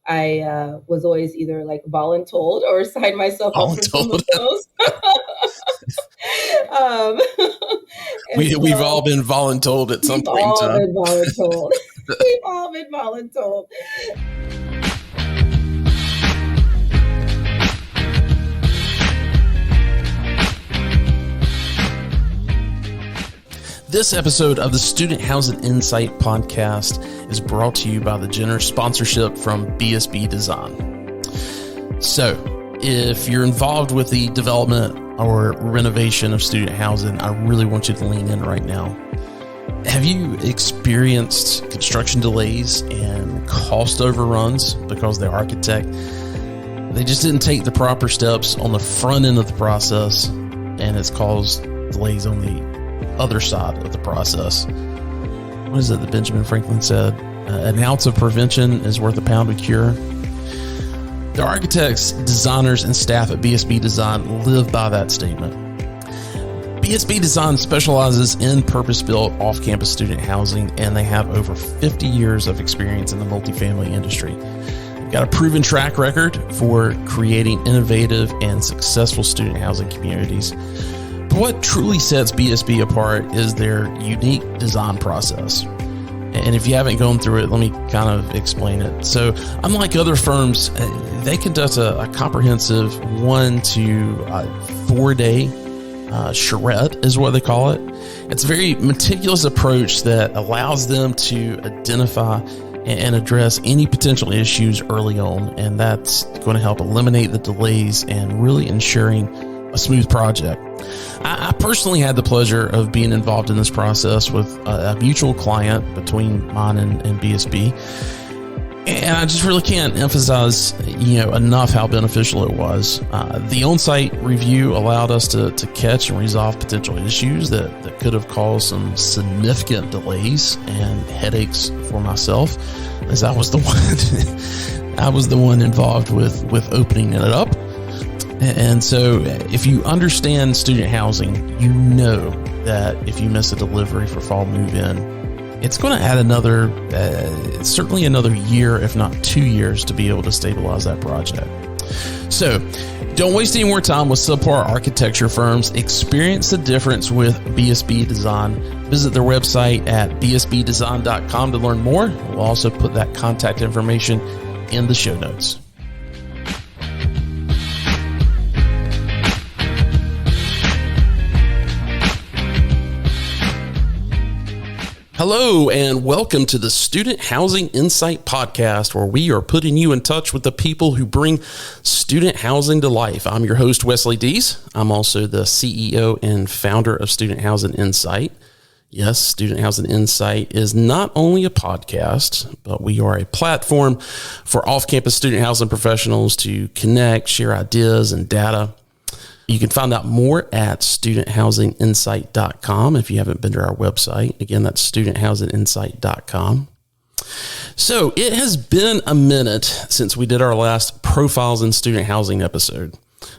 I was always either like voluntold or signed myself up for some of those. We've all been voluntold at some point in time. We've all been voluntold. This episode of the Student Housing Insight podcast is brought to you by the generous sponsorship from BSB Design. So, if you're involved with the development or renovation of student housing, I really want you to lean in right now. Have you experienced construction delays and cost overruns because the architect, they just didn't take the proper steps on the front end of the process, and it's caused delays on the other side of the process? What is it that Benjamin Franklin said? An ounce of prevention is worth a pound of cure. The architects, designers, and staff at BSB Design live by that statement. BSB Design specializes in purpose-built off-campus student housing, and they have over 50 years of experience in the multifamily industry. They've got a proven track record for creating innovative and successful student housing communities. But what truly sets BSB apart is their unique design process. And if you haven't gone through it, let me kind of explain it. So unlike other firms, they conduct a comprehensive 1 to 4 day charrette is what they call it. It's a very meticulous approach that allows them to identify and address any potential issues early on. And that's going to help eliminate the delays and really ensuring a smooth project. I personally had the pleasure of being involved in this process with a mutual client between mine and BSB. And I just really can't emphasize, enough how beneficial it was. The on-site review allowed us to catch and resolve potential issues that could have caused some significant delays and headaches for myself, as I was the one involved with opening it up. And so if you understand student housing, you know that if you miss a delivery for fall move-in, it's going to add certainly another year, if not 2 years, to be able to stabilize that project. So don't waste any more time with subpar architecture firms. Experience the difference with BSB Design. Visit their website at bsbdesign.com to learn more. We'll also put that contact information in the show notes. Hello, and welcome to the Student Housing Insight podcast, where we are putting you in touch with the people who bring student housing to life. I'm your host, Wesley Dees. I'm also the CEO and founder of Student Housing Insight. Yes, Student Housing Insight is not only a podcast, but we are a platform for off-campus student housing professionals to connect, share ideas and data. You can find out more at studenthousinginsight.com if you haven't been to our website. Again, that's studenthousinginsight.com. So it has been a minute since we did our last Profiles in Student Housing episode.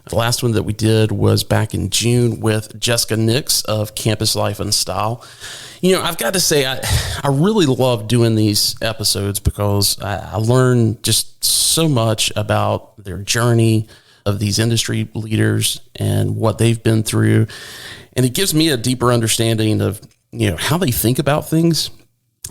The last one that we did was back in June with Jessica Nix of Campus Life and Style. I've got to say, I really love doing these episodes because I learn just so much about their journey, of these industry leaders and what they've been through. And it gives me a deeper understanding of, how they think about things.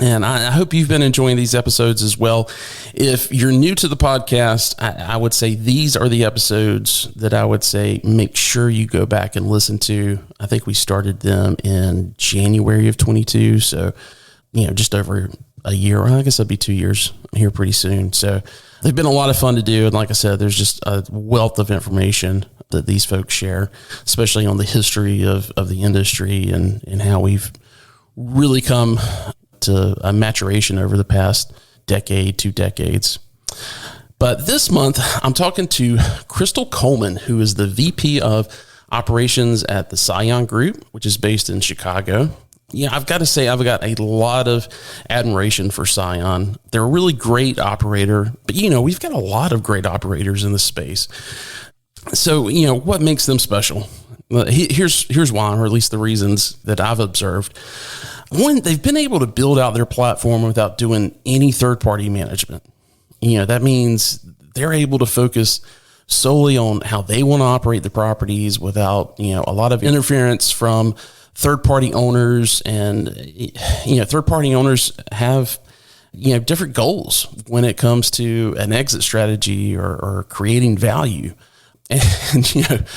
And I hope you've been enjoying these episodes as well. If you're new to the podcast, I would say these are the episodes that I would say make sure you go back and listen to. I think we started them in January of 22. So, just over a year. I guess that'd be 2 years here pretty soon. So they've been a lot of fun to do. And like I said, there's just a wealth of information that these folks share, especially on the history of the industry and how we've really come to a maturation over the past decade, 2 decades. But this month, I'm talking to Krystle Coleman, who is the VP of Operations at the Scion Group, which is based in Chicago. Yeah, I've got to say, I've got a lot of admiration for Scion. They're a really great operator, but we've got a lot of great operators in the space. So, what makes them special? Here's why, or at least the reasons that I've observed. One, they've been able to build out their platform without doing any third-party management. that means they're able to focus solely on how they want to operate the properties without, a lot of interference from third-party owners. And, third-party owners have, different goals when it comes to an exit strategy or creating value. And,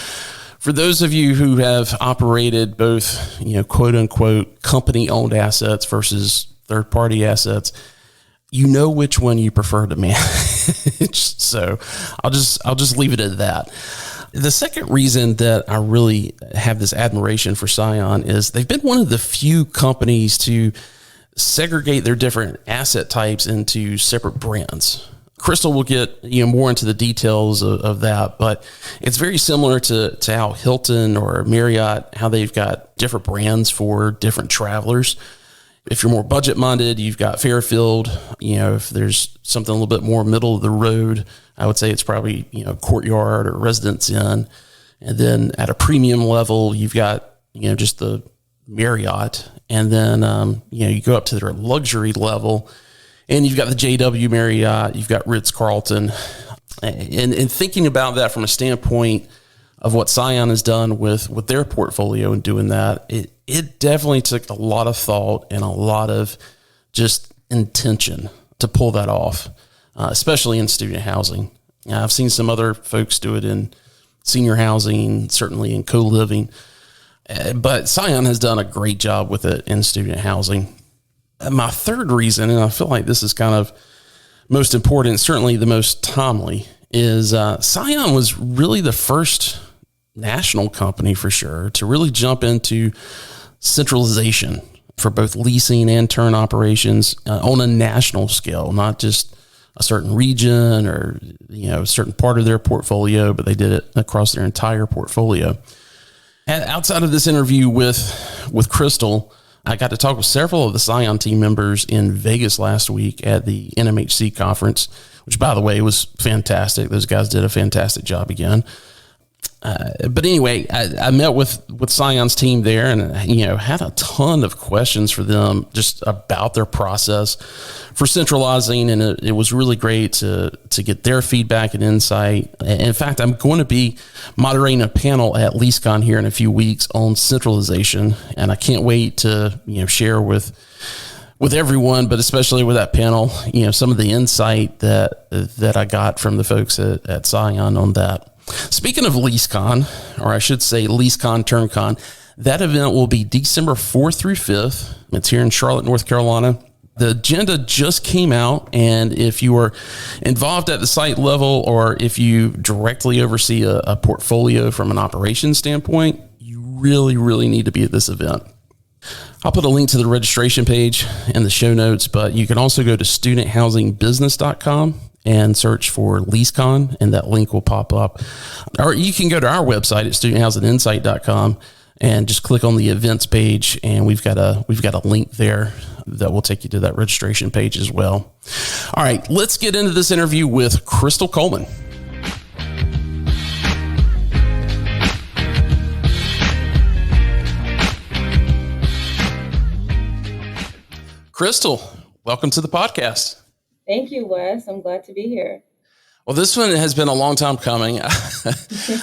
for those of you who have operated both, quote unquote, company owned assets versus third party assets, which one you prefer to manage. So I'll just leave it at that. The second reason that I really have this admiration for Scion is they've been one of the few companies to segregate their different asset types into separate brands. Krystle will get more into the details of that, but it's very similar to how Hilton or Marriott, how they've got different brands for different travelers. If you're more budget minded, you've got Fairfield. If there's something a little bit more middle of the road, I would say it's probably, Courtyard or Residence Inn. And then at a premium level, you've got, just the Marriott. And then, you go up to their luxury level and you've got the JW Marriott, you've got Ritz-Carlton. And thinking about that from a standpoint of what Scion has done with their portfolio and doing that, it definitely took a lot of thought and a lot of just intention to pull that off, especially in student housing. I've seen some other folks do it in senior housing, certainly in co-living, but Scion has done a great job with it in student housing. My third reason, and I feel like this is kind of most important, certainly the most timely, is Scion was really the first national company for sure to really jump into centralization for both leasing and turn operations on a national scale, not just a certain region or a certain part of their portfolio, but they did it across their entire portfolio. And outside of this interview with Krystle, I got to talk with several of the Scion team members in Vegas last week at the NMHC conference, which, by the way, was fantastic. Those guys did a fantastic job again. But anyway, I met with Scion's team there and, had a ton of questions for them just about their process for centralizing. And it was really great to get their feedback and insight. In fact, I'm going to be moderating a panel at LeaseCon here in a few weeks on centralization. And I can't wait to, share with everyone, but especially with that panel, some of the insight that I got from the folks at Scion on that. Speaking of LeaseCon, or I should say LeaseCon TurnCon, that event will be December 4th through 5th. It's here in Charlotte, North Carolina. The agenda just came out, and if you are involved at the site level or if you directly oversee a portfolio from an operations standpoint, you really, really need to be at this event. I'll put a link to the registration page in the show notes, but you can also go to studenthousingbusiness.com and search for LeaseCon, and that link will pop up. Or you can go to our website at studenthousinginsight.com and just click on the events page, and we've got a link there that will take you to that registration page as well. All right, let's get into this interview with Krystle Coleman. Krystle, welcome to the podcast. Thank you, Wes. I'm glad to be here. Well, this one has been a long time coming.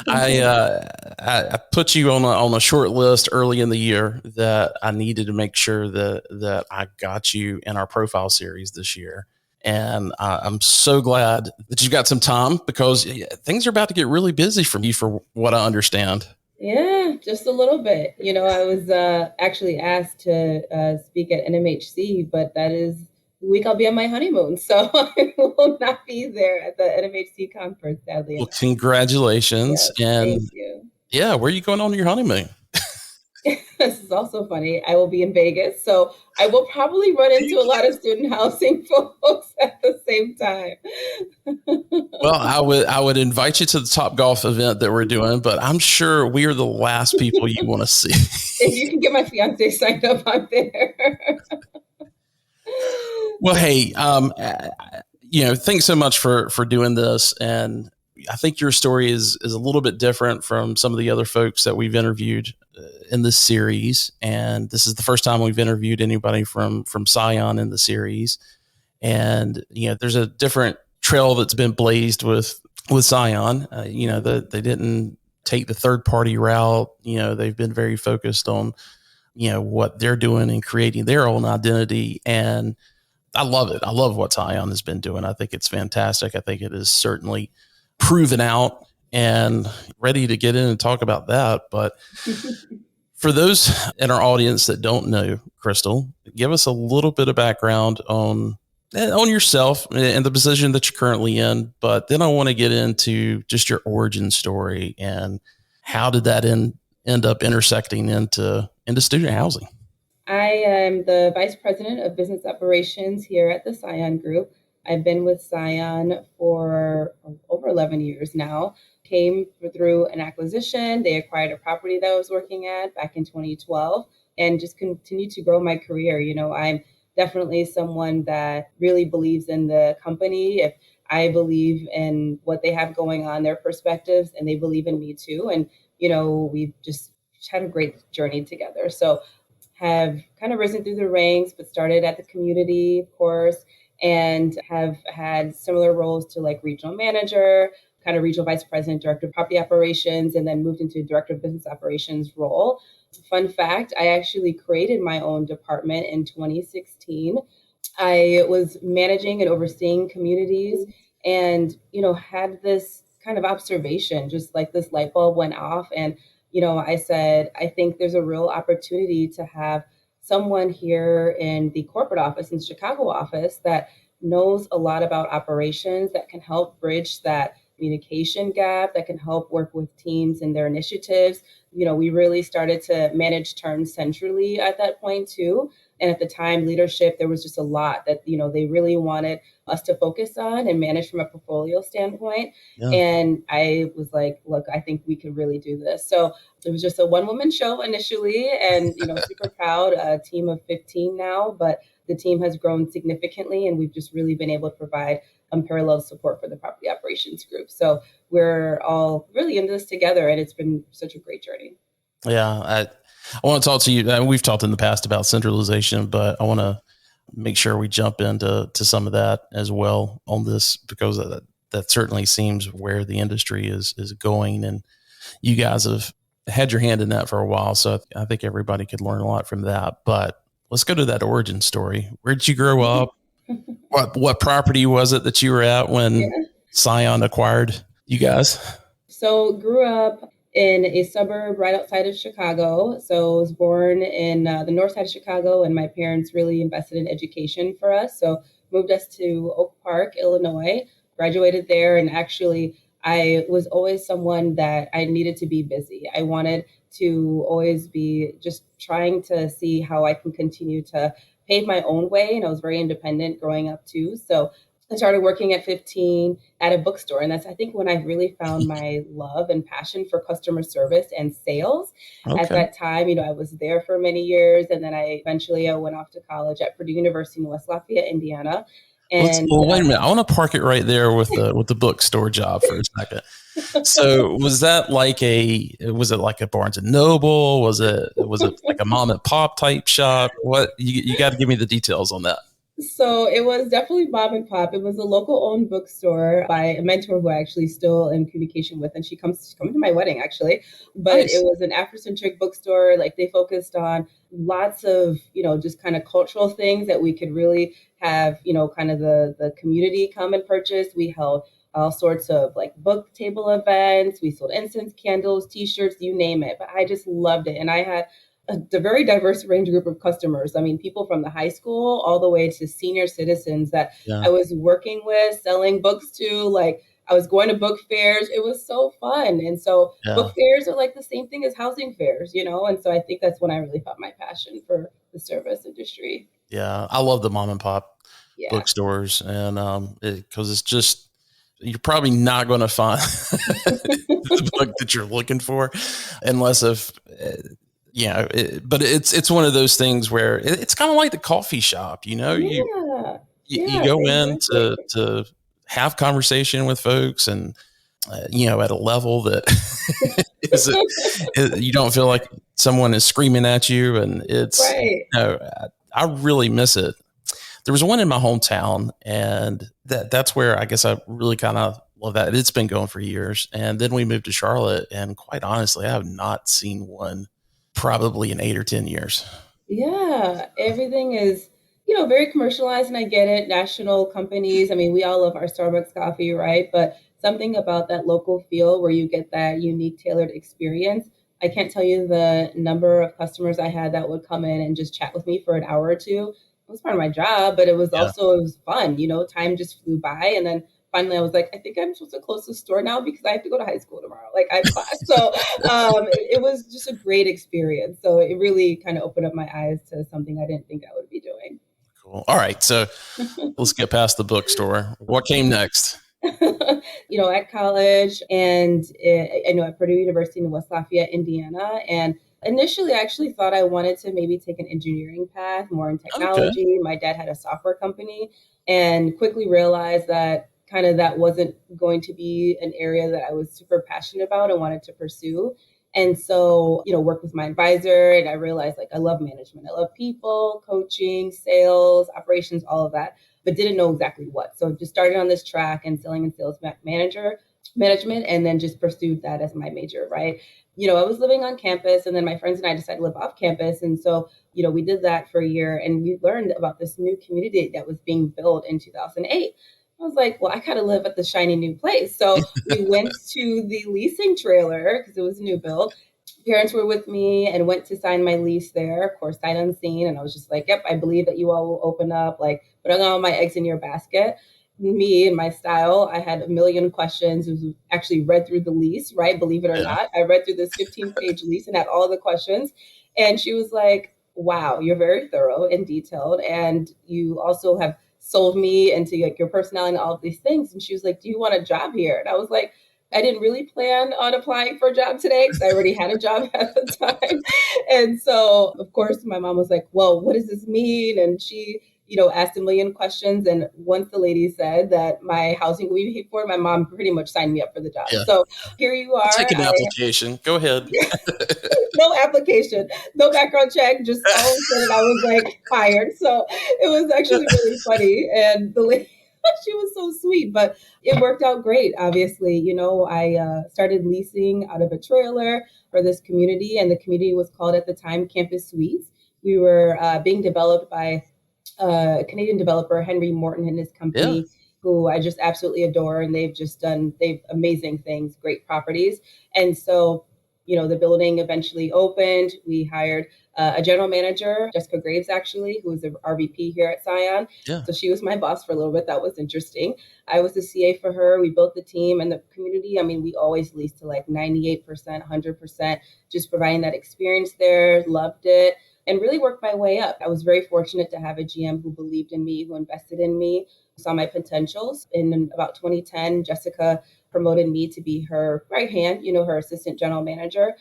I put you on a short list early in the year that I needed to make sure that I got you in our profile series this year. And I'm so glad that you got some time because things are about to get really busy for you, for what I understand. Yeah, just a little bit. I was actually asked to speak at NMHC, but that is the week I'll be on my honeymoon. So I will not be there at the NMHC conference, sadly. Well, congratulations. Yes, and thank you. Yeah, where are you going on your honeymoon? This is also funny. I will be in Vegas, so I will probably run into a lot of student housing folks at the same time. Well, I would invite you to the Topgolf event that we're doing, but I'm sure we are the last people you want to see. If you can get my fiance signed up, I'm there. Well, hey, thanks so much for doing this. And I think your story is a little bit different from some of the other folks that we've interviewed in this series. And this is the first time we've interviewed anybody from Scion in the series. And, there's a different, trail that's been blazed with Scion. They didn't take the third party route. They've been very focused on, what they're doing and creating their own identity. And I love it. I love what Scion has been doing. I think it's fantastic. I think it is certainly proven out, and ready to get in and talk about that. But for those in our audience that don't know Krystle, give us a little bit of background on yourself and the position that you're currently in. But then I want to get into just your origin story and how did that end up intersecting into student housing? I am the Vice President of Business Operations here at the Scion Group. I've been with Scion for over 11 years now. Came through an acquisition. They acquired a property that I was working at back in 2012 and just continued to grow my career. I'm definitely someone that really believes in the company. If I believe in what they have going on, their perspectives, and they believe in me too. And, we've just had a great journey together. So have kind of risen through the ranks, but started at the community, of course, and have had similar roles to like regional manager, kind of regional vice president, director of property operations, and then moved into director of business operations role. Fun fact, I actually created my own department in 2016. I was managing and overseeing communities and, had this kind of observation, just like this light bulb went off. And I said, I think there's a real opportunity to have someone here in the corporate office, in the Chicago office, that knows a lot about operations, that can help bridge that communication gap, that can help work with teams and their initiatives. We really started to manage turns centrally at that point too. And at the time, leadership, there was just a lot that, they really wanted us to focus on and manage from a portfolio standpoint. Yeah. And I was like, look, I think we could really do this. So it was just a one-woman show initially, and, super proud, a team of 15 now, but the team has grown significantly, and we've just really been able to provide unparalleled support for the property operations group. So we're all really in this together, and it's been such a great journey. Yeah, I want to talk to you. We've talked in the past about centralization, but I want to make sure we jump into some of that as well on this, because that certainly seems where the industry is going. And you guys have had your hand in that for a while. So I think everybody could learn a lot from that. But let's go to that origin story. Where did you grow up? What property was it that you were at when Scion acquired you guys? So grew up in a suburb right outside of Chicago. So I was born in the north side of Chicago, and my parents really invested in education for us. So moved us to Oak Park, Illinois, graduated there. And actually, I was always someone that I needed to be busy. I wanted to always be just trying to see how I can continue to pave my own way. And I was very independent growing up too. So I started working at 15 at a bookstore. And that's, I think, when I really found my love and passion for customer service and sales. Okay. At that time, I was there for many years. And then I went off to college at Purdue University in West Lafayette, Indiana. And wait a minute. I want to park it right there with the bookstore job for a second. So was it like a Barnes and Noble? Was it like a mom and pop type shop? What you got to give me the details on that. So it was definitely mom and pop. It was a local owned bookstore by a mentor who I actually still in communication with. And she comes to my wedding, actually. But nice. It was an Afrocentric bookstore. Like, they focused on lots of, just kind of cultural things that we could really have, kind of the community come and purchase. We held all sorts of like book table events. We sold incense, candles, T-shirts, you name it. But I just loved it. And I had a very diverse range group of customers. I mean, people from the high school all the way to senior citizens that I was working with, selling books to. Like, I was going to book fairs. It was so fun. And so book fairs are like the same thing as housing fairs, And so I think that's when I really found my passion for the service industry. Yeah, I love the mom and pop bookstores, and because it's just, you're probably not going to find the book that you're looking for unless but it's one of those things where it's kind of like the coffee shop, you go in to have conversation with folks, and at a level that you don't feel like someone is screaming at you, and it's right. I really miss it. there was one in my hometown, and that's where I guess I really kind of love that. It's been going for years. And then we moved to Charlotte, and quite honestly, I have not seen one probably in 8 or 10 years. Yeah, everything is, very commercialized, and I get it. National companies, I mean, we all love our Starbucks coffee, right? But something about that local feel where you get that unique, tailored experience. I can't tell you the number of customers I had that would come in and just chat with me for an hour or two. It was part of my job, but Yeah. it was fun. Time just flew by, and then finally I was like, I think I'm supposed to close the store now because I have to go to high school tomorrow. Like I have class. So it was just a great experience. So it really kind of opened up my eyes to something I didn't think I would be doing. Cool. All right. So let's get past the bookstore. What came next? At college and at Purdue University in West Lafayette, Indiana. And initially, I actually thought I wanted to maybe take an engineering path, more in Okay. technology. My dad had a software company and quickly realized that kind of that wasn't going to be an area that I was super passionate about and wanted to pursue. And so, worked with my advisor, and I realized like I love management. I love people, coaching, sales, operations, all of that, but didn't know exactly what. So just started on this track and selling and sales management, and then just pursued that as my major, right? I was living on campus, and then my friends and I decided to live off campus. And so, we did that for a year, and we learned about this new community that was being built in 2008. I was like, well, I kind of live at the shiny new place. So we went to the leasing trailer because it was a new build. Parents were with me and went to sign my lease there, of course, sight unseen. And I was just like, yep, I believe that you all will open up, like putting all my eggs in your basket. Me and my style, I had a million questions. It was actually read through the lease, right? Believe it or Yeah. not. I read through this 15-page lease and had all the questions. And she was like, wow, you're very thorough and detailed. And you also have sold me into like your personality and all of these things. And she was like, do you want a job here? And I was like, I didn't really plan on applying for a job today because I already had a job at the time. And so, of course, my mom was like, well, what does this mean? And she, asked a million questions. And once the lady said that my housing would be paid for, my mom pretty much signed me up for the job. Yeah. So here you I'll are. take an application. Go ahead. No application, no background check, just all of a sudden I was like hired. So it was actually really funny. And the lady, she was so sweet, but it worked out great. Obviously, I started leasing out of a trailer for this community, and the community was called at the time Campus Suites. We were being developed by a Canadian developer, Henry Morton, and his Yeah. company, who I just absolutely adore. And they've amazing things, great properties. And so, the building eventually opened. We hired a general manager, Jessica Graves, actually, who was the RVP here at Scion. Yeah. So she was my boss for a little bit. That was interesting. I was the CA for her. We built the team and the community. I mean, we always leased to like 98%, 100%, just providing that experience there. Loved it and really worked my way up. I was very fortunate to have a GM who believed in me, who invested in me, saw my potentials. In about 2010, Jessica promoted me to be her right hand, her assistant general manager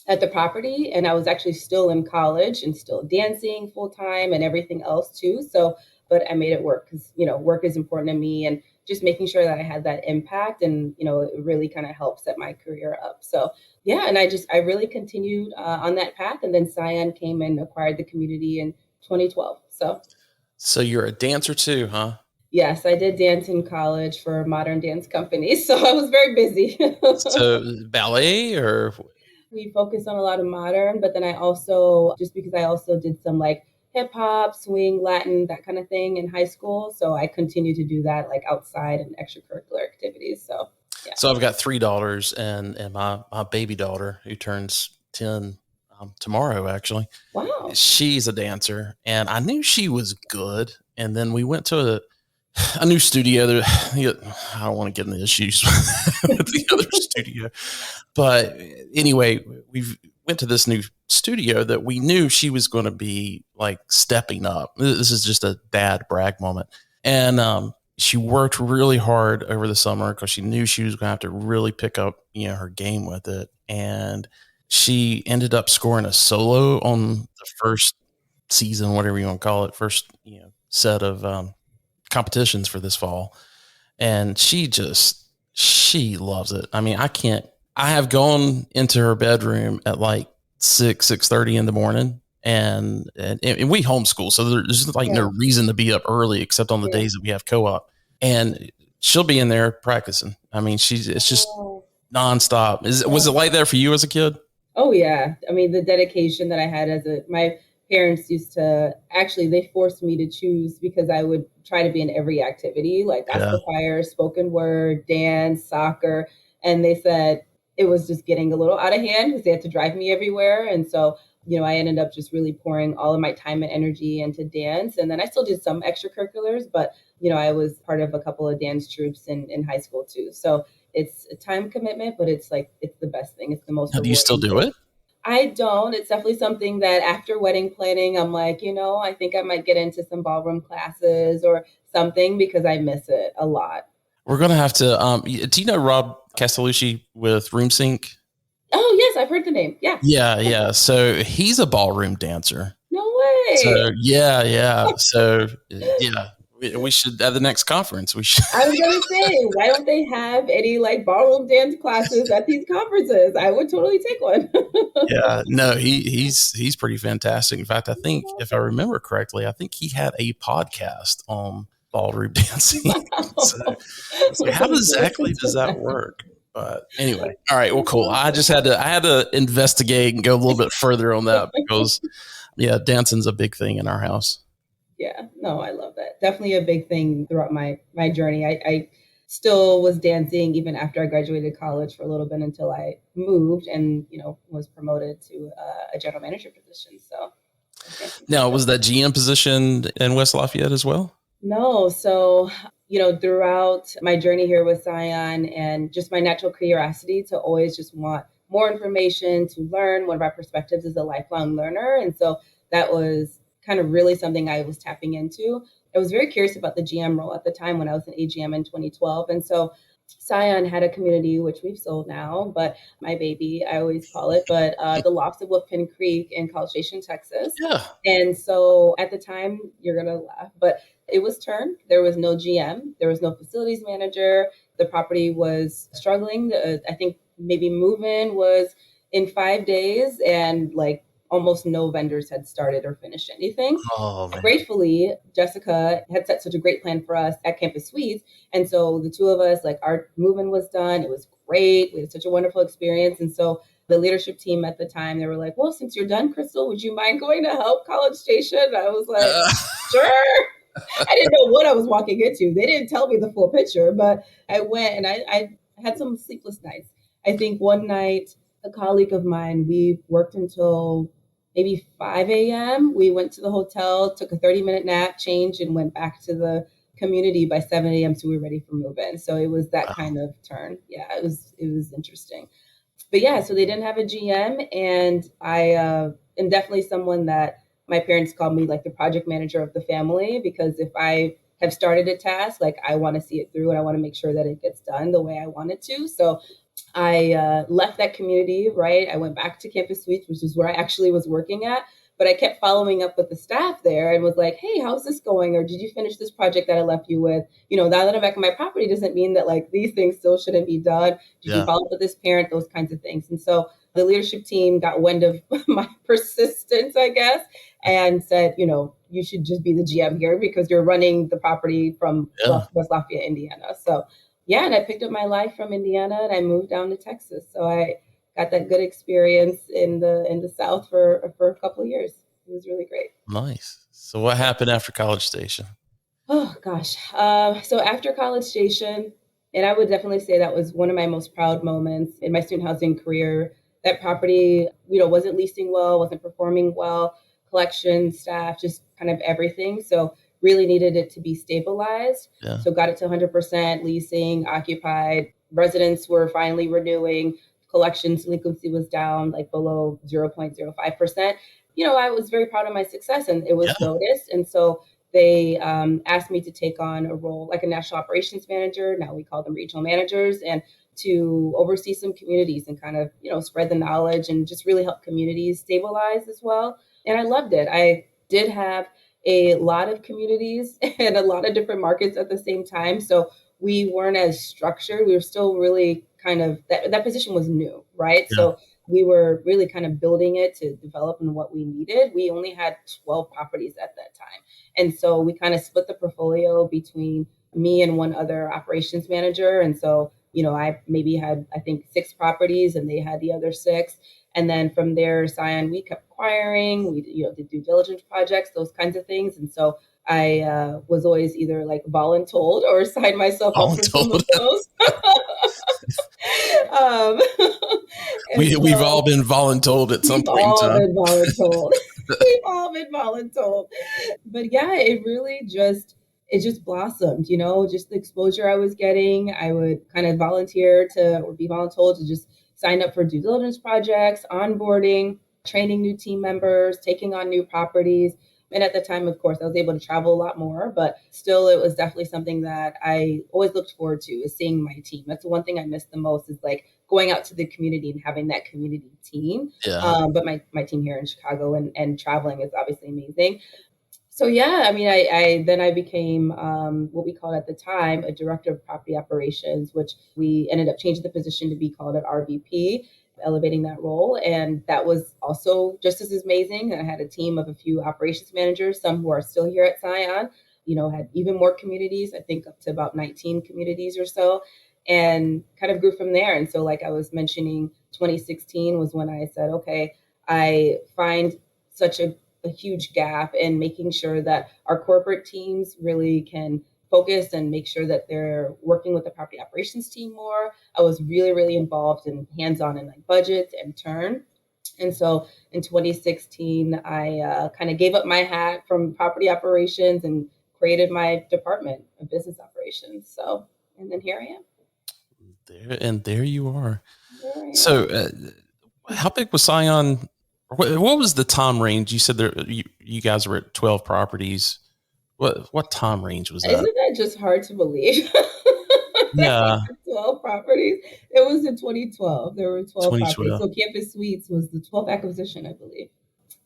at the property. And I was actually still in college and still dancing full time and everything else too. So, but I made it work because, work is important to me, and just making sure that I had that impact, and, it really kind of helped set my career up. So yeah, and I really continued on that path. And then Scion came and acquired the community in 2012. So you're a dancer too, huh? Yes, I did dance in college for a modern dance company. So I was very busy. So ballet or We focused on a lot of modern, but then I also, just because I also did some like hip hop, swing, Latin, that kind of thing in high school. So I continue to do that like outside and extracurricular activities. So yeah. so I've got 3 daughters and my baby daughter who turns 10 tomorrow actually. Wow. She's a dancer and I knew she was good. And then we went to a new studio that I don't want to get into issues with the other studio. But anyway, we went to this new studio that we knew she was going to be like stepping up. This is just a dad brag moment. And she worked really hard over the summer because she knew she was going to have to really pick up, her game with it. And she ended up scoring a solo on the first season, whatever you want to call it, first, set of competitions for this fall. And she loves it. I mean, I have gone into her bedroom at like 6:30 in the morning and we homeschool, so there's like Yeah. no reason to be up early except on the Yeah. days that we have co-op. And she'll be in there practicing. I mean, it's just Oh, nonstop. Was it yeah. like that for you as a kid? Oh yeah. I mean, the dedication that I had my parents used to actually, they forced me to choose because I would try to be in every activity, like Yeah. gospel choir, spoken word, dance, soccer. And they said it was just getting a little out of hand because they had to drive me everywhere. And so, I ended up just really pouring all of my time and energy into dance. And then I still did some extracurriculars, but I was part of a couple of dance troops in high school too. So it's a time commitment, but it's like, it's the best thing. It's the most Now, do you still rewarding do thing. it? I don't. It's definitely something that after wedding planning, I'm like, I think I might get into some ballroom classes or something because I miss it a lot. We're gonna have to. Do you know Rob Castellucci with Room Sync? Oh, yes, I've heard the name. Yeah. Yeah. So he's a ballroom dancer. No So way. yeah. So yeah, we should at the next conference. We should. I was going to say, why don't they have any like ballroom dance classes at these conferences? I would totally take one. Yeah, no, he's pretty fantastic. In fact, I think if I remember correctly, I think he had a podcast on ballroom dancing. So Wow. it's like, how exactly does that work? But anyway, all right, well, cool. I had to investigate and go a little bit further on that because yeah, dancing's a big thing in our house. Yeah, no, I love that. Definitely a big thing throughout my journey. I still was dancing even after I graduated college for a little bit until I moved and was promoted to a general manager position. So Now, was that GM position in West Lafayette as well? no, so throughout my journey here with Scion and just my natural curiosity to always just want more information to learn. One of our perspectives is a lifelong learner, and so that was kind of really something I was tapping into. I was very curious about the GM role at the time when I was an AGM in 2012. And so Scion had a community, which we've sold now, but my baby, I always call it, but the Lofts of Wolfkin Creek in College Station, Texas. Yeah. And so at the time, you're going to laugh, but it was turned. There was no GM, there was no facilities manager. The property was struggling. I think maybe move in was in 5 days, and like almost no vendors had started or finished anything. Oh man. Gratefully, Jessica had set such a great plan for us at Campus Suites. And so the two of us, like our move-in was done. It was great. We had such a wonderful experience. And so the leadership team at the time, they were like, well, since you're done, Krystle, would you mind going to help College Station? And I was like, sure. I didn't know what I was walking into. They didn't tell me the full picture, but I went and I had some sleepless nights. I think one night, a colleague of mine, we worked until maybe 5 a.m. We went to the hotel, took a 30-minute nap, changed, and went back to the community by 7 a.m. So we were ready for move-in. So it was that kind of turn. Yeah, it was interesting. But yeah, so they didn't have a GM, and I am definitely someone that my parents called me like the project manager of the family, because if I have started a task, like I want to see it through and I want to make sure that it gets done the way I want it to. So I left that community, right? I went back to Campus Suites, which is where I actually was working at. But I kept following up with the staff there and was like, hey, how's this going? Or did you finish this project that I left you with? Now that I'm back on my property doesn't mean that like these things still shouldn't be done. Did you follow up with this parent? Those kinds of things. And so the leadership team got wind of my persistence, I guess, and said, you should just be the GM here because you're running the property from West Lafayette, Indiana. So yeah, and I picked up my life from Indiana and I moved down to Texas. So I got that good experience in the South for a couple of years. It was really great. Nice. So what happened after College Station? Oh gosh. So after College Station, and I would definitely say that was one of my most proud moments in my student housing career. That property, wasn't leasing well, wasn't performing well, collection, staff, just kind of everything. So really needed it to be stabilized. Yeah. So got it to 100% leasing, occupied. Residents were finally renewing. Collections delinquency was down like below 0.05%. I was very proud of my success and it was noticed. And so they asked me to take on a role like a national operations manager. Now we call them regional managers, and to oversee some communities and kind of, spread the knowledge and just really help communities stabilize as well. And I loved it. I did have a lot of communities and a lot of different markets at the same time. So we weren't as structured. We were still really kind of that position was new, right? Yeah. So we were really kind of building it to develop in what we needed. We only had 12 properties at that time. And so we kind of split the portfolio between me and one other operations manager. And so, I maybe had, I think, 6 properties and they had the other 6. And then from there, Scion, we kept acquiring, we, did due diligence projects, those kinds of things. And so I was always either like voluntold or signed myself up for some Voluntold. of those. um, We've all been voluntold at some we've point in all time. been voluntold. We've all been voluntold. But yeah, it just blossomed, just the exposure I was getting. I would kind of volunteer to, or be voluntold to just sign up for due diligence projects, onboarding, training new team members, taking on new properties. And at the time, of course, I was able to travel a lot more, but still, it was definitely something that I always looked forward to, is seeing my team. That's the one thing I miss the most, is like going out to the community and having that community team. Yeah. But my team here in Chicago and traveling is obviously amazing. So yeah, I mean, I became what we called at the time a director of property operations, which we ended up changing the position to be called an RVP, elevating that role. And that was also just as amazing. I had a team of a few operations managers, some who are still here at Scion, had even more communities, I think up to about 19 communities or so, and kind of grew from there. And so, like I was mentioning, 2016 was when I said, okay, I find such a huge gap in making sure that our corporate teams really can focus and make sure that they're working with the property operations team more. I was really, really involved and hands-on in like budgets and turn. And so in 2016, I kind of gave up my hat from property operations and created my department of business operations. So, and then here I am. There you are. There I So, am. how big was Scion? What was the time range? You said you guys were at 12 properties. What time range was that? Isn't that just hard to believe? Yeah, 12 properties. It was in 2012. There were 12 properties. 2012. So Campus Suites was the 12th acquisition, I believe.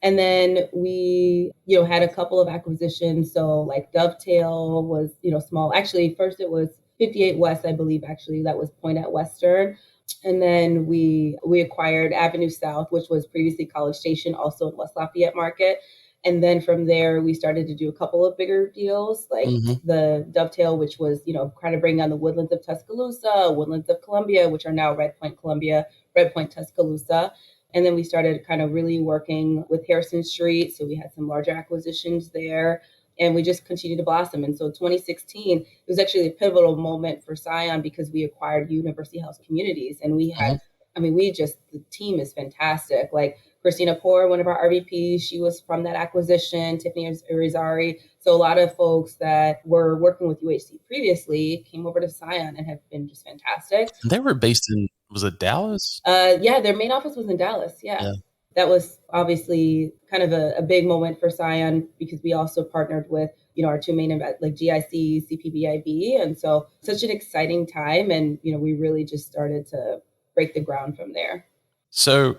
And then we, had a couple of acquisitions. So like Dovetail was, small. Actually, first it was 58 West, I believe, actually, that was Point at Western. And then we acquired Avenue South, which was previously College Station, also in West Lafayette Market. And then from there, we started to do a couple of bigger deals, like the Dovetail, which was, kind of bring on the Woodlands of Tuscaloosa, Woodlands of Columbia, which are now Red Point Columbia, Red Point Tuscaloosa. And then we started kind of really working with Harrison Street. So we had some larger acquisitions there, and we just continued to blossom. And so 2016, it was actually a pivotal moment for Scion because we acquired University House Communities. And we had, the team is fantastic. Like Christina Poor, one of our RVPs, she was from that acquisition, Tiffany Irizarry. So a lot of folks that were working with UHC previously came over to Scion and have been just fantastic. They were based in, was it Dallas? Yeah, their main office was in Dallas. Yeah. That was obviously kind of a big moment for Scion because we also partnered with, our two main like GIC, CPBIB. And so such an exciting time. And, we really just started to break the ground from there. So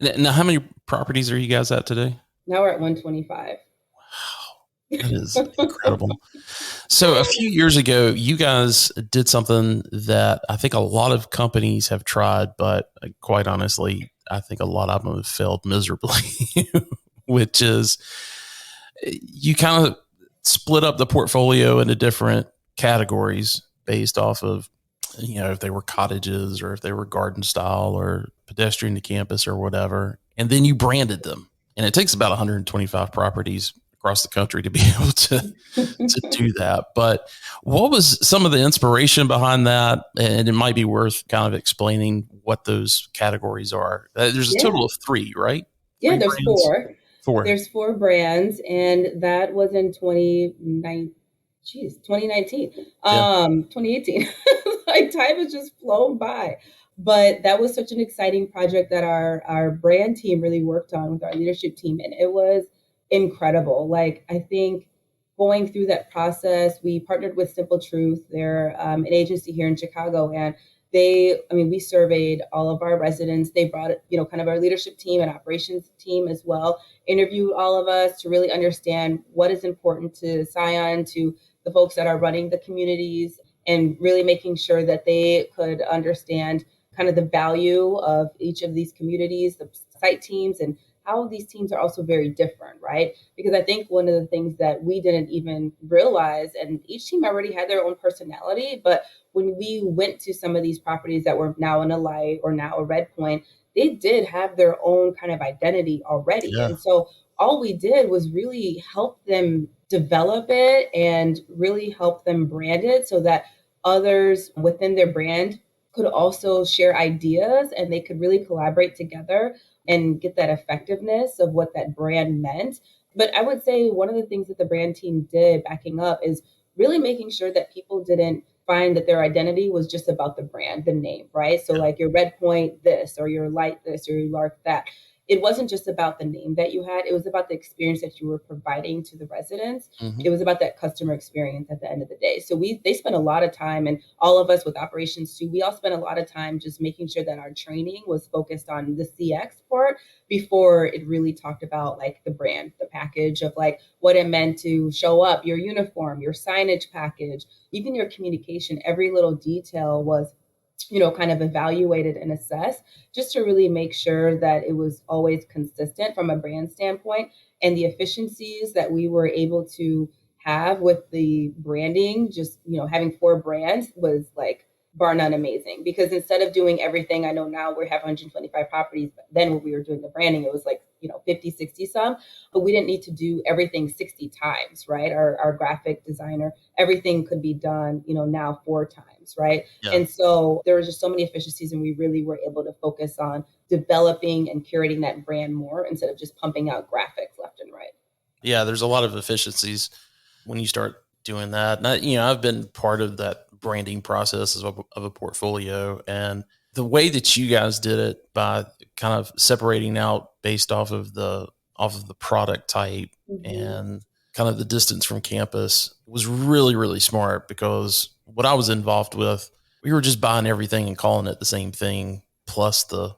now how many properties are you guys at today? Now we're at 125. Wow. That is incredible. So a few years ago, you guys did something that I think a lot of companies have tried, but quite honestly, I think a lot of them have failed miserably, which is you kind of split up the portfolio into different categories based off of, if they were cottages or if they were garden style or pedestrian to campus or whatever. And then you branded them. And it takes about 125 properties across the country to be able to do that. But what was some of the inspiration behind that? And it might be worth kind of explaining what those categories are. There's a total of 3, right? Yeah, 3 there's brands? 4. There's 4 brands, and that was in 2019. 2018. Like time has just flown by. But that was such an exciting project that our brand team really worked on with our leadership team. And it was incredible. Like, I think going through that process, we partnered with Simple Truth. They're an agency here in Chicago. And we surveyed all of our residents. They brought, kind of our leadership team and operations team as well, interviewed all of us to really understand what is important to Scion, to the folks that are running the communities, and really making sure that they could understand kind of the value of each of these communities, the site teams, and how these teams are also very different, right? Because I think one of the things that we didn't even realize, and each team already had their own personality, but when we went to some of these properties that were now in a light or now a red point, they did have their own kind of identity already. Yeah. And so all we did was really help them develop it and really help them brand it so that others within their brand could also share ideas and they could really collaborate together and get that effectiveness of what that brand meant. But I would say one of the things that the brand team did backing up is really making sure that people didn't find that their identity was just about the brand, the name, right? So like your red point this, or your light this, or your lark that. It wasn't just about the name that you had. It was about the experience that you were providing to the residents. Mm-hmm. It was about that customer experience at the end of the day. So they spent a lot of time, and all of us with operations too, we all spent a lot of time just making sure that our training was focused on the CX part before it really talked about like the brand, the package of like what it meant to show up, your uniform, your signage package, even your communication. Every little detail was kind of evaluated and assessed just to really make sure that it was always consistent from a brand standpoint, and the efficiencies that we were able to have with the branding, just, having 4 brands was like bar none amazing, because instead of doing everything, I know now we have 125 properties, but then when we were doing the branding, it was like, 50, 60 some, but we didn't need to do everything 60 times, right? Our graphic designer, everything could be done, now 4 times, right? Yeah. And so there was just so many efficiencies, and we really were able to focus on developing and curating that brand more instead of just pumping out graphics left and right. Yeah. There's a lot of efficiencies when you start doing that. And I've been part of that branding process of a portfolio, and the way that you guys did it by kind of separating out based off of the product type and kind of the distance from campus was really, really smart, because what I was involved with, we were just buying everything and calling it the same thing plus the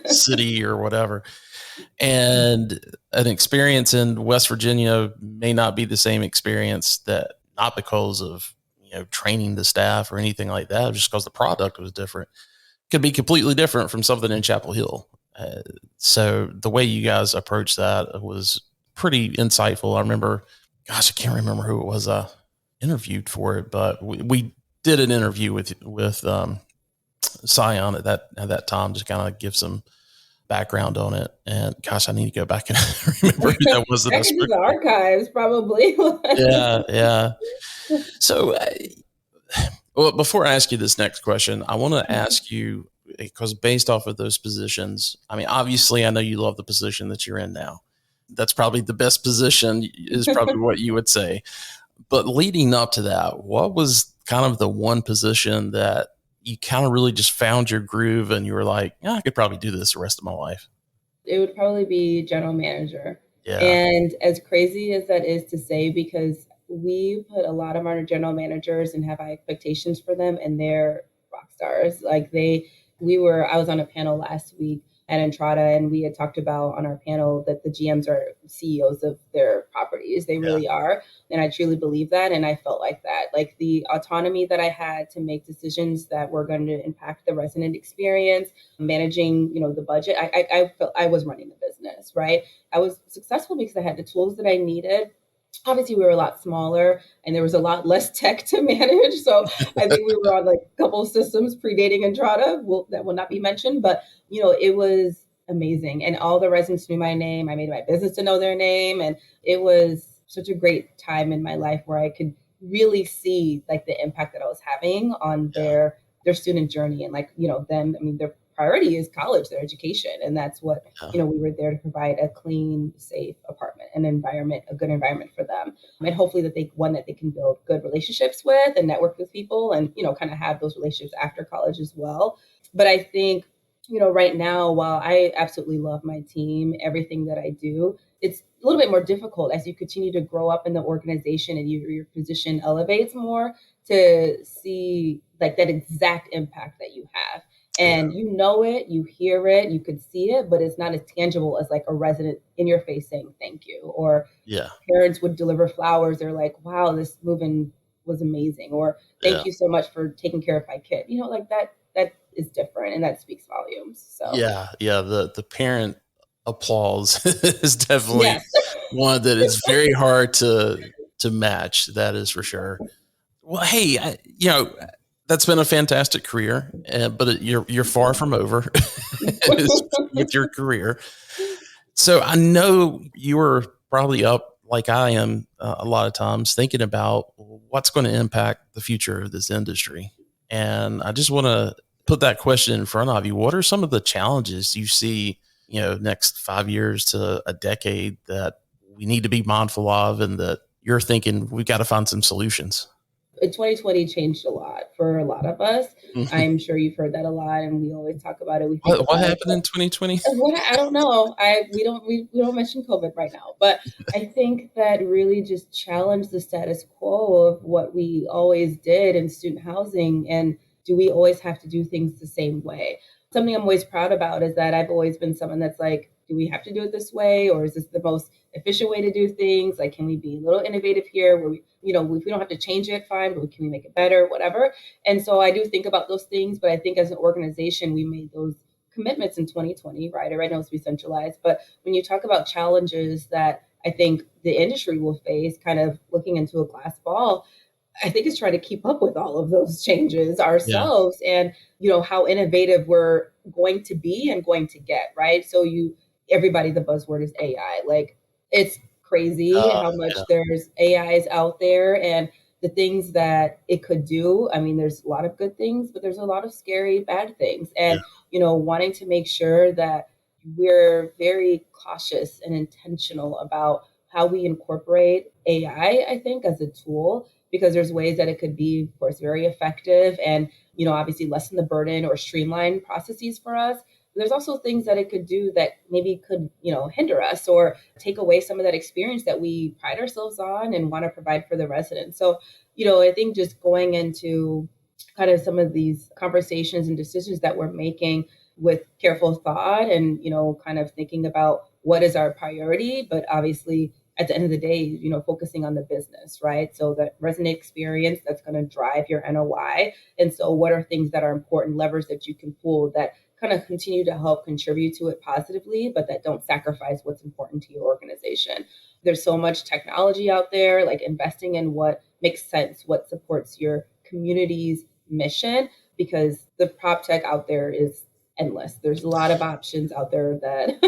city or whatever. And an experience in West Virginia may not be the same experience, that not because of training the staff or anything like that, just because the product was different. Could be completely different from something in Chapel Hill. So the way you guys approached that was pretty insightful. I remember, gosh, I can't remember who it was I interviewed for it, but we did an interview with Scion at that time to kind of give some background on it. And gosh, I need to go back and remember who that was. Back into the archives, probably. Yeah. So, well, before I ask you this next question, I want to ask you, because based off of those positions, I mean, obviously, I know you love the position that you're in now. That's probably the best position, is probably what you would say. But leading up to that, what was kind of the one position that you kind of really just found your groove and you were like, I could probably do this the rest of my life? It would probably be general manager. Yeah. And as crazy as that is to say, because we put a lot of our general managers and have high expectations for them, and they're rock stars. I was on a panel last week at Entrada, and we had talked about on our panel that the GMs are CEOs of their properties. They really are. And I truly believe that. And I felt like that, like the autonomy that I had to make decisions that were going to impact the resident experience, managing, the budget. I felt I was running the business, right? I was successful because I had the tools that I needed. Obviously, we were a lot smaller and there was a lot less tech to manage. So I think we were on like a couple of systems predating Entrada. That will not be mentioned, but it was amazing. And all the residents knew my name. I made my business to know their name. And it was such a great time in my life where I could really see like the impact that I was having on their student journey. And them, I mean, their priority is college, their education. And that's what, we were there to provide a clean, safe apartment, an environment, a good environment for them. And hopefully that they can build good relationships with and network with people and, kind of have those relationships after college as well. But I think, right now, while I absolutely love my team, everything that I do, it's a little bit more difficult as you continue to grow up in the organization and your position elevates more to see like that exact impact that you have. And it, you hear it, you could see it, but it's not as tangible as like a resident in your face saying thank you, or parents would deliver flowers. They're like, wow, this move-in was amazing, or thank you so much for taking care of my kid. Like that is different, and that speaks volumes. So Yeah. The parent applause is definitely yes. one that is very hard to match. That is for sure. Well, hey, that's been a fantastic career, but you're far from over with your career. So I know you were probably up like I am a lot of times thinking about what's going to impact the future of this industry. And I just want to put that question in front of you. What are some of the challenges you see, next 5 years to a decade that we need to be mindful of and that you're thinking we've got to find some solutions? 2020 changed a lot for a lot of us. I'm sure you've heard that a lot, and we always talk about it. We think What about it, happened in 2020? what I don't know. We don't mention COVID right now, but I think that really just challenged the status quo of what we always did in student housing. And do we always have to do things the same way? Something I'm always proud about is that I've always been someone that's like, do we have to do it this way, or is this the most efficient way to do things? Like, can we be a little innovative here? Where if we don't have to change it, fine, but can we make it better, whatever? And so I do think about those things, but I think as an organization, we made those commitments in 2020, right? Right now it's to be centralized. But when you talk about challenges that I think the industry will face, kind of looking into a glass ball, I think it's trying to keep up with all of those changes Yeah. ourselves and, how innovative we're going to be and going to get, right? So everybody, the buzzword is AI. Like, it's crazy how much Yeah. there's AIs out there and the things that it could do. I mean, there's a lot of good things, but there's a lot of scary, bad things. Yeah. And, wanting to make sure that we're very cautious and intentional about how we incorporate AI, I think, as a tool, because there's ways that it could be, of course, very effective and, obviously lessen the burden or streamline processes for us. But there's also things that it could do that maybe could, hinder us or take away some of that experience that we pride ourselves on and want to provide for the residents. So, I think just going into kind of some of these conversations and decisions that we're making with careful thought and, kind of thinking about what is our priority, but obviously at the end of the day, focusing on the business, right? So the resident experience that's going to drive your NOI. And so what are things that are important levers that you can pull that kind of continue to help contribute to it positively, but that don't sacrifice what's important to your organization? There's so much technology out there, like investing in what makes sense, what supports your community's mission, because the prop tech out there is endless. There's a lot of options out there that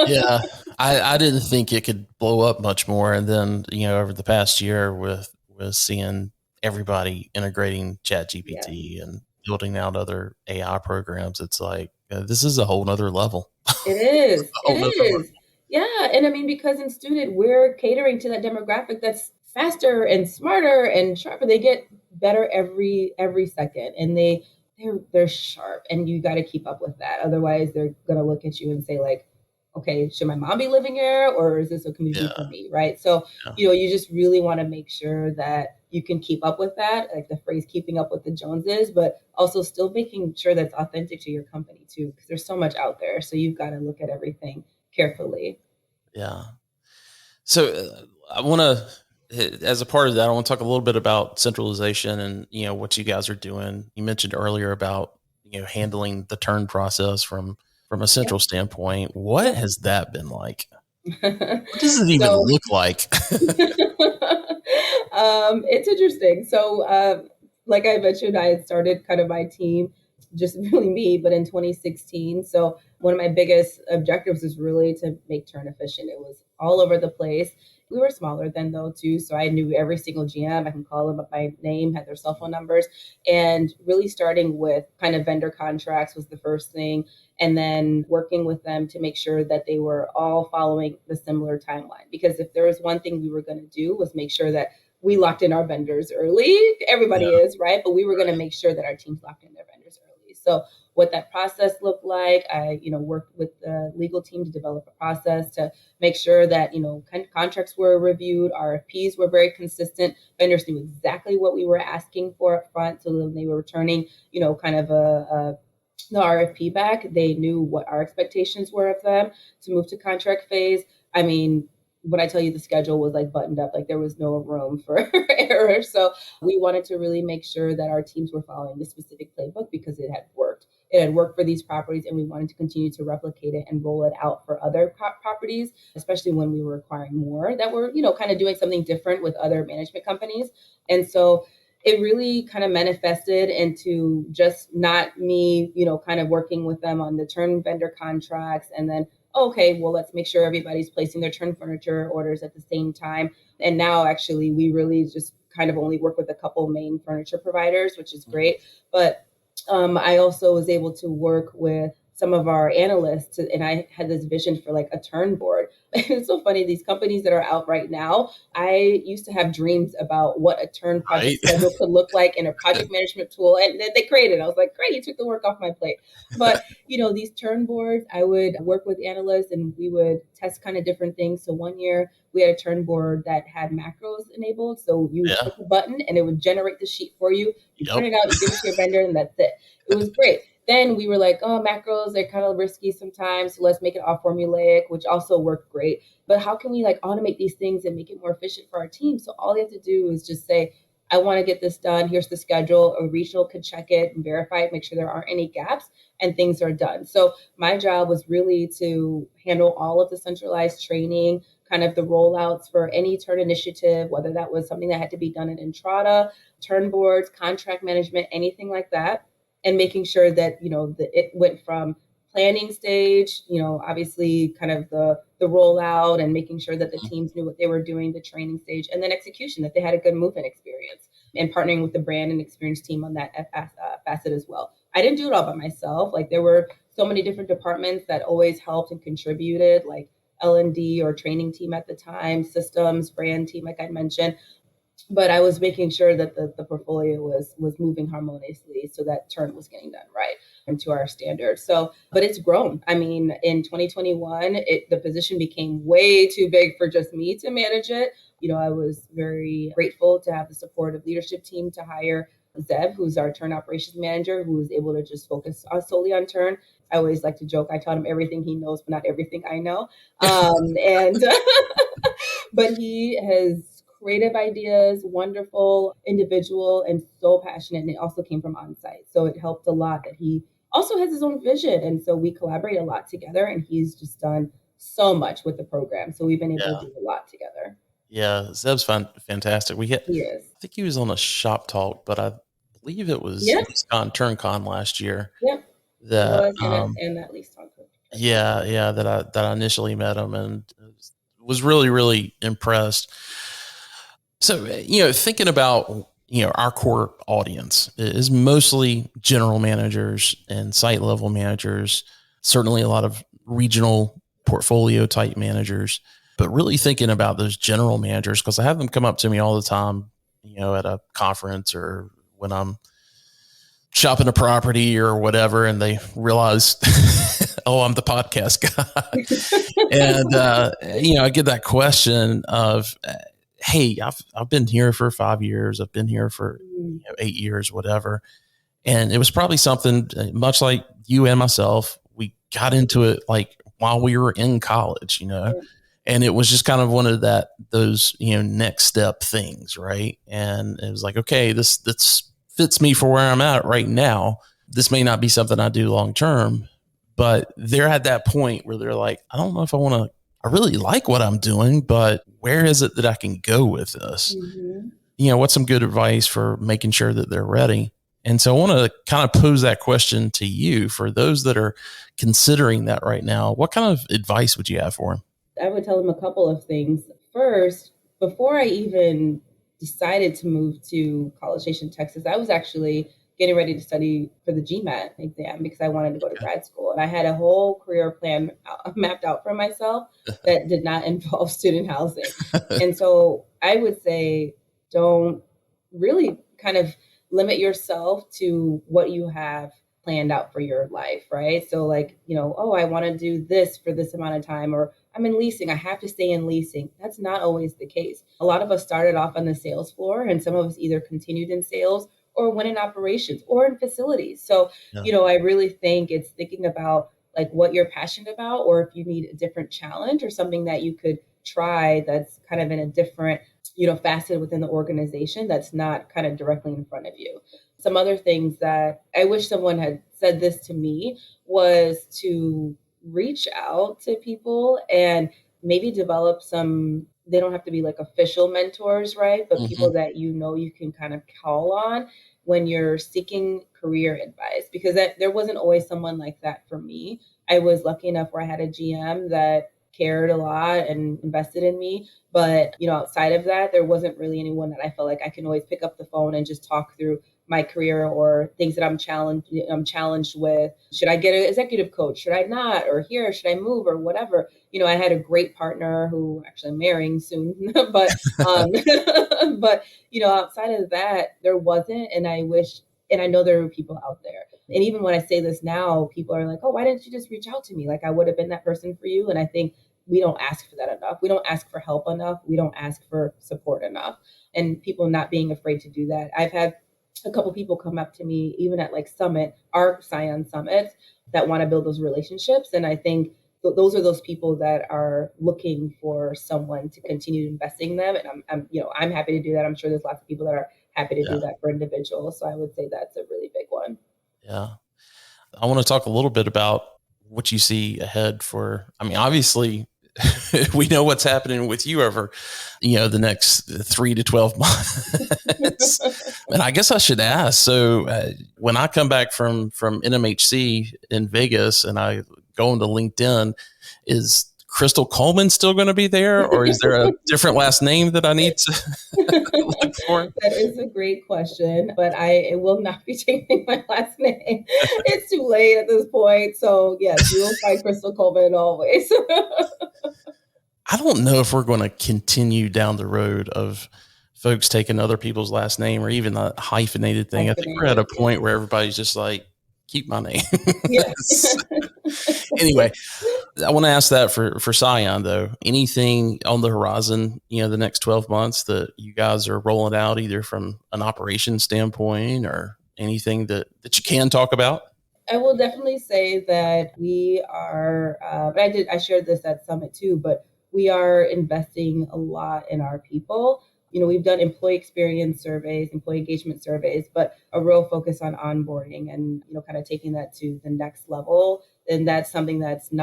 Yeah, I didn't think it could blow up much more, and then over the past year with seeing everybody integrating Chat yeah, GPT and building out other AI programs, it's like this is a whole nother level. it is. A It whole nother level. is. Yeah. And I mean, because in student, we're catering to that demographic that's faster and smarter and sharper. They get better every second. And they're sharp. And you gotta keep up with that. Otherwise they're gonna look at you and say, like, okay, should my mom be living here or is this a community Yeah, for me? Right. So, yeah, you just really want to make sure that you can keep up with that, like the phrase keeping up with the Joneses, but also still making sure that's authentic to your company too, because there's so much out there. So you've got to look at everything carefully. yeah. So I want to, as a part of that, I want to talk a little bit about centralization and what you guys are doing. You mentioned earlier about handling the turn process from a central Yep. standpoint. What Yep. has that been like? What does it even So look like? it's interesting. So, like I mentioned, I had started kind of my team, just really me, but in 2016. So, one of my biggest objectives was really to make turn efficient. It was all over the place. We were smaller then, though, too. So, I knew every single GM. I can call them by name, had their cell phone numbers. And really starting with kind of vendor contracts was the first thing, and then working with them to make sure that they were all following the similar timeline. Because if there was one thing we were going to do was make sure that we locked in our vendors early. Yeah, Everybody is, right? But we were going to right. make sure that our teams locked in their vendors early. So what that process looked like, I, worked with the legal team to develop a process to make sure that, contracts were reviewed, RFPs were very consistent, vendors knew exactly what we were asking for up front. So when they were returning, kind of the RFP back, they knew what our expectations were of them to move to contract phase. I mean, when I tell you the schedule was like buttoned up, like there was no room for error. So we wanted to really make sure that our teams were following the specific playbook because it had worked. it had worked for these properties and we wanted to continue to replicate it and roll it out for other properties, especially when we were acquiring more that were, kind of doing something different with other management companies. And so it really kind of manifested into just not me, kind of working with them on the turn vendor contracts and then, okay, well, let's make sure everybody's placing their turn furniture orders at the same time. And now actually we really just kind of only work with a couple main furniture providers, which is great. But I also was able to work with some of our analysts, and I had this vision for like a turn board. It's so funny, these companies that are out right now, I used to have dreams about what a turn project schedule could look like in a project management tool, and then they created it. I was like, great, you took the work off my plate. But these turn boards, I would work with analysts and we would test kind of different things. So one year we had a turn board that had macros enabled. So you click a button and it would generate the sheet for you. You print it out, you give it to your vendor, and that's it. It was great. Then we were like, oh, macros, they're kind of risky sometimes. So let's make it all formulaic, which also worked great. But how can we like automate these things and make it more efficient for our team? So all they have to do is just say, I want to get this done. Here's the schedule. A regional could check it and verify it, make sure there aren't any gaps, and things are done. So my job was really to handle all of the centralized training, kind of the rollouts for any turn initiative, whether that was something that had to be done in Entrata, turn boards, contract management, anything like that. And making sure that, it went from planning stage, obviously kind of the rollout and making sure that the teams knew what they were doing, the training stage, and then execution, that they had a good movement experience, and partnering with the brand and experience team on that facet as well. I didn't do it all by myself. Like there were so many different departments that always helped and contributed, like L&D or training team at the time, systems, brand team, like I mentioned. But I was making sure that the portfolio was moving harmoniously so that turn was getting done right and to our standards. So, but it's grown. I mean, in 2021, the position became way too big for just me to manage it. I was very grateful to have the support of leadership team to hire Zeb, who's our turn operations manager, who was able to just focus solely on turn. I always like to joke, I taught him everything he knows, but not everything I know. But he has creative ideas, wonderful individual, and so passionate. And it also came from on-site. So it helped a lot that he also has his own vision. And so we collaborate a lot together, and he's just done so much with the program. So we've been able to do a lot together. Yeah, Zeb's fantastic. I think he was on a shop talk, but I believe it was TurnCon last year. Yep. That and that lease talk. that I initially met him and was really, really impressed. So, thinking about, our core audience is mostly general managers and site level managers, certainly a lot of regional portfolio type managers, but really thinking about those general managers, because I have them come up to me all the time, at a conference or when I'm shopping a property or whatever, and they realize, oh, I'm the podcast guy. And, I get that question of, hey, I've been here for 5 years. I've been here for 8 years, whatever. And it was probably something much like you and myself. We got into it like while we were in college, and it was just kind of one of those, next step things. Right. And it was like, okay, this fits me for where I'm at right now. This may not be something I do long term, but they're at that point where they're like, I don't know if I really like what I'm doing, but where is it that I can go with this? Mm-hmm. What's some good advice for making sure that they're ready? And so I want to kind of pose that question to you for those that are considering that right now. What kind of advice would you have for them? I would tell them a couple of things. First, before I even decided to move to College Station, Texas, I was actually getting ready to study for the GMAT exam because I wanted to go to grad school. And I had a whole career plan mapped out for myself that did not involve student housing. And so I would say, don't really kind of limit yourself to what you have planned out for your life, right? So like, I want to do this for this amount of time, or I'm in leasing, I have to stay in leasing. That's not always the case. A lot of us started off on the sales floor, and some of us either continued in sales or went in operations or in facilities. So, I really think it's thinking about like what you're passionate about, or if you need a different challenge or something that you could try that's kind of in a different, facet within the organization that's not kind of directly in front of you. some other things that I wish someone had said this to me was to reach out to people and maybe develop some, they don't have to be like official mentors, right? But Mm-hmm. people that you can kind of call on when you're seeking career advice, because there wasn't always someone like that for me. I was lucky enough where I had a GM that cared a lot and invested in me. But, outside of that, there wasn't really anyone that I felt like I can always pick up the phone and just talk through my career or things that I'm challenged with. Should I get an executive coach? Should I not? Or should I move or whatever? I had a great partner who actually I'm marrying soon, but but outside of that, there wasn't. And I wish, and I know there are people out there. And even when I say this now, people are like, "Oh, why didn't you just reach out to me? Like I would have been that person for you." And I think we don't ask for that enough. We don't ask for help enough. We don't ask for support enough. And people not being afraid to do that. I've had a couple people come up to me, even at like Summit, our Scion Summits, that want to build those relationships. And I think those are those people that are looking for someone to continue investing in them. And I'm happy to do that. I'm sure there's lots of people that are happy to do that for individuals. So I would say that's a really big one. Yeah. I want to talk a little bit about what you see ahead for, obviously we know what's happening with you over, the next 3 to 12 months. And I guess I should ask. So when I come back from NMHC in Vegas and I go into LinkedIn, is Krystle Coleman still going to be there, or is there a different last name that I need to look for? That is a great question, but I will not be changing my last name. It's too late at this point. So yes, you will find Krystle Coleman always. I don't know if we're going to continue down the road of folks taking other people's last name or even the hyphenated thing. I think we're at a point where everybody's just like, keep my name. Yes. Anyway, I want to ask that for Scion though. Anything on the horizon, the next 12 months that you guys are rolling out either from an operations standpoint or anything that you can talk about? I will definitely say that we are, I shared this at Summit too, but we are investing a lot in our people. We've done employee experience surveys, employee engagement surveys, but a real focus on onboarding and, kind of taking that to the next level. And that's something that's it's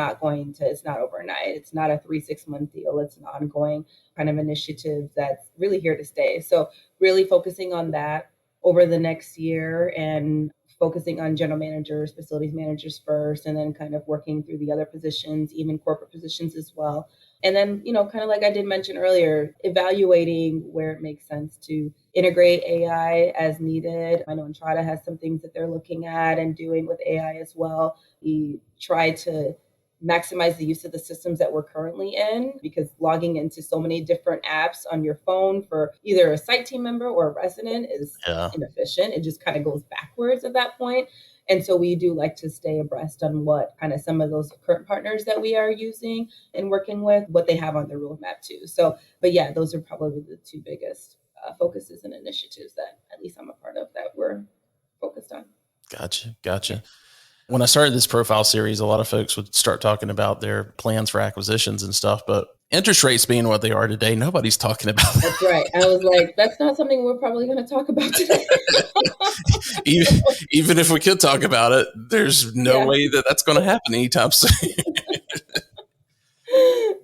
not overnight. It's not a 3-6 month deal. It's an ongoing kind of initiative that's really here to stay. So really focusing on that over the next year and focusing on general managers, facilities managers first, and then kind of working through the other positions, even corporate positions as well. And then, kind of like I did mention earlier, evaluating where it makes sense to integrate AI as needed. I know Entrada has some things that they're looking at and doing with AI as well. We try to maximize the use of the systems that we're currently in, because logging into so many different apps on your phone for either a site team member or a resident is inefficient. It just kind of goes backwards at that point. And so we do like to stay abreast on what kind of some of those current partners that we are using and working with, what they have on their roadmap too. So, but yeah, those are probably the two biggest focuses and initiatives that at least I'm a part of that we're focused on. Gotcha. When I started this profile series, a lot of folks would start talking about their plans for acquisitions and stuff, but interest rates being what they are today, nobody's talking about that. That's right. I was like, that's not something we're probably going to talk about today. even if we could talk about it, there's no way that that's going to happen anytime soon.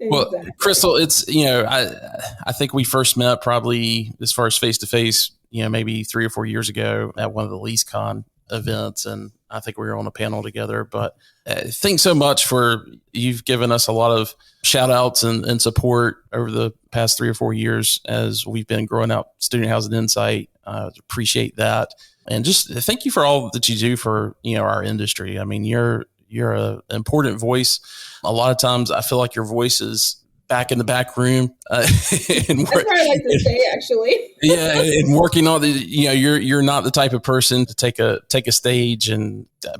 Well, Krystle, it's, I think we first met probably as far as face-to-face, maybe 3 or 4 years ago at one of the LeaseCon events. And I think we were on a panel together, but thanks so much for, you've given us a lot of shout outs and support over the past 3 or 4 years as we've been growing out Student Housing Insight. Appreciate that. And just thank you for all that you do for, our industry. I mean, you're an important voice. A lot of times I feel like your voice is back in the back room. That's what I like to say, actually. Yeah, and working on the, you're not the type of person to take a stage,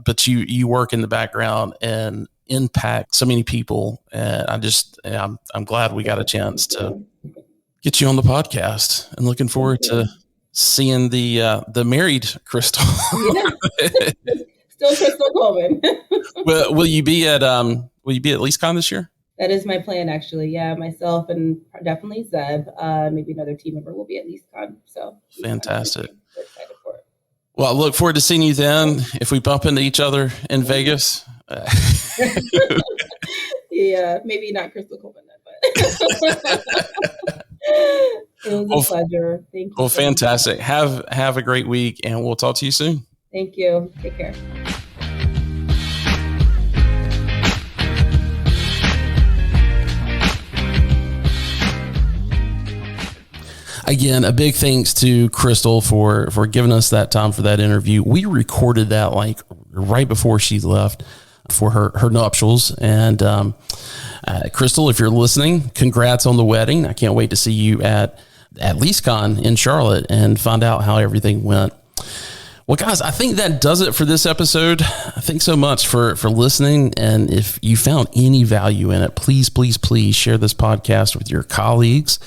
but you work in the background and impact so many people. And I'm glad we got a chance to get you on the podcast, and looking forward to seeing the married Krystle. Yeah. Still Krystle Coleman. Well, will you be at LeaseCon this year? That is my plan, actually. Yeah, myself and definitely Zeb, maybe another team member will be at LeaseCon. So fantastic. We're excited for it. Well, I look forward to seeing you then. If we bump into each other in Vegas. Yeah, maybe not Krystle Coleman, but it was a pleasure. Thank you. Well, fantastic. Have a great week, and we'll talk to you soon. Thank you. Take care. Again, a big thanks to Krystle for giving us that time for that interview. We recorded that like right before she left for her nuptials. And Krystle, if you're listening, congrats on the wedding. I can't wait to see you at LeaseCon in Charlotte and find out how everything went. Well, guys, I think that does it for this episode. Thanks so much for listening. And if you found any value in it, please, please, please share this podcast with your colleagues.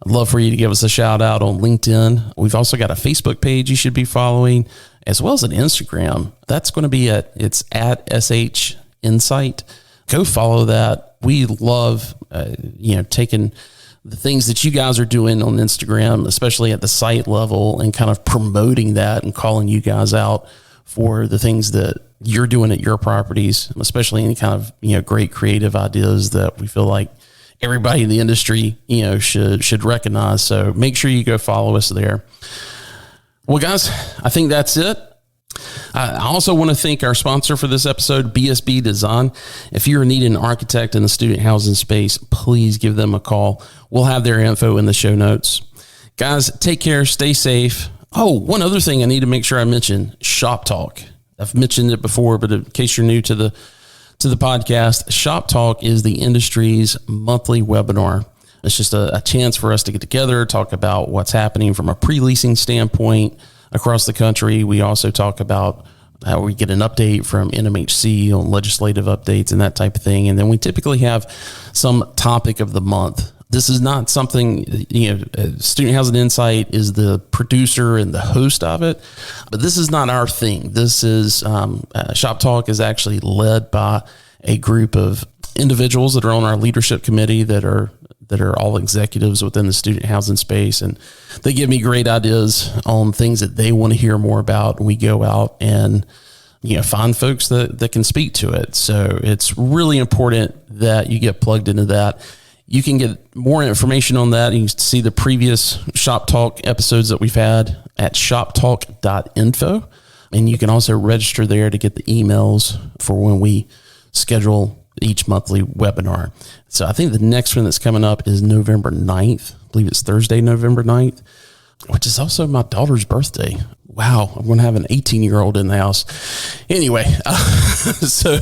I'd love for you to give us a shout out on LinkedIn. We've also got a Facebook page you should be following, as well as an Instagram. That's going to be it's at SH Insight. Go follow that. We love, taking the things that you guys are doing on Instagram, especially at the site level, and kind of promoting that and calling you guys out for the things that you're doing at your properties, especially any kind of, great creative ideas that we feel like everybody in the industry, should recognize. So make sure you go follow us there. Well, guys, I think that's it. I also want to thank our sponsor for this episode, BSB Design. If you're needing an architect in the student housing space, please give them a call. We'll have their info in the show notes. Guys, take care, stay safe. Oh, one other thing I need to make sure I mention, Shop Talk. I've mentioned it before, but in case you're new to the podcast, Shop Talk is the industry's monthly webinar. It's just a chance for us to get together, talk about what's happening from a pre-leasing standpoint across the country. We also talk about how we get an update from NMHC on legislative updates and that type of thing. And then we typically have some topic of the month. This is not something, Student Housing Insight is the producer and the host of it, but this is not our thing. This is, Shop Talk is actually led by a group of individuals that are on our leadership committee that are all executives within the student housing space. And they give me great ideas on things that they want to hear more about. We go out and, find folks that can speak to it. So it's really important that you get plugged into that. You can get more information on that. You can see the previous Shop Talk episodes that we've had at shoptalk.info. And you can also register there to get the emails for when we schedule each monthly webinar. So I think the next one that's coming up is November 9th. I believe it's Thursday, November 9th, which is also my daughter's birthday. Wow, I'm going to have an 18-year-old in the house. Anyway, so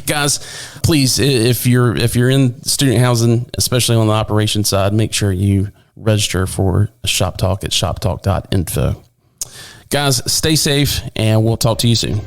guys, please, if you're in student housing, especially on the operations side, make sure you register for Shop Talk at shoptalk.info. Guys, stay safe, and we'll talk to you soon.